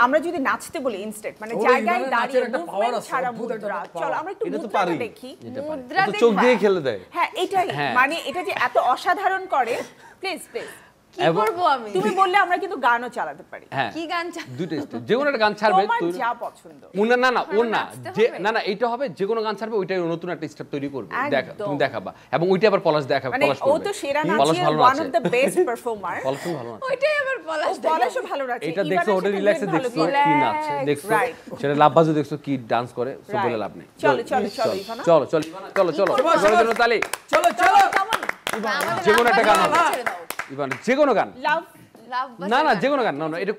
আমরা যদি নাচতে বলি ইনস্টেড মানে জায়গায় দাঁড়িয়ে মুভমেন্ট ছাড়া মুদ্রা চলো আমরা একটু মুদ্রা দেখি মুদ্রা দেখি চোখ দিয়ে খেলে দেয় হ্যাঁ এটাই মানে এটা যে এত অসাধারণ করে প্লিজ কি করব আমি তুমি বললে আমরা কিন্তু গানও চালাতে পারি কি গান দুটো স্টেপ যে কোনো একটা গান ছাড়বে তোমার যা পছন্দ না ওর না এইটা হবে যে কোনো গান ছাড়বে ওইটাই নতুন একটা স্টেপ তৈরি করবে তুমি দেখাবা এবং ওইটা আবার পলাশ দেখাবে পলাশ করবে ও তো সেরা নাচিয়ে one of the best performer Palash ভালো নাচে ওইটাই আবার পলাশও ভালো নাচে এটা দেখছো হোটেল রিল্যাক্সে দেখছো কি নাচে দেখছো সেটা লাভবাজু দেখছো কি ডান্স করে সব বলে লাভ নেই চলো চলো তালি চলো যে কোনো একটা গান হবে ইভান যে কোনো গান না যে কোনো গান না এটা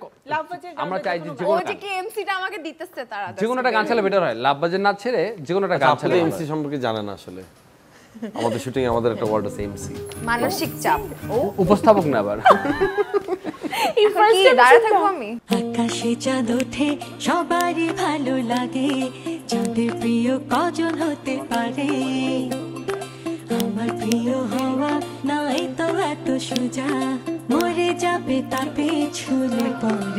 আমরা চাই যে কোনো ও যে কি এমসিটা আমাকে দিতেছে তারা যে কোনো একটা গান চাইলে বেটার হয় লাভবাজের নাচ ছেড়ে যে কোনো একটা গান চাইলে এমসি সম্পর্কে জানে না আসলে আমাদের শুটিং আমাদের একটা ওয়ার্ড আছে এমসি মানসিক চাপ উপস্থাপক না আবার কি দাঁড়া থাকবো আমি আকাশে চাঁদ ওঠে সবারই ভালো লাগে চাঁদের প্রিয় কজন হতে পারে আমার প্রিয় হওয়া নাই তো এত সোজা মরে যাবে তাপে ছুলে পড়ে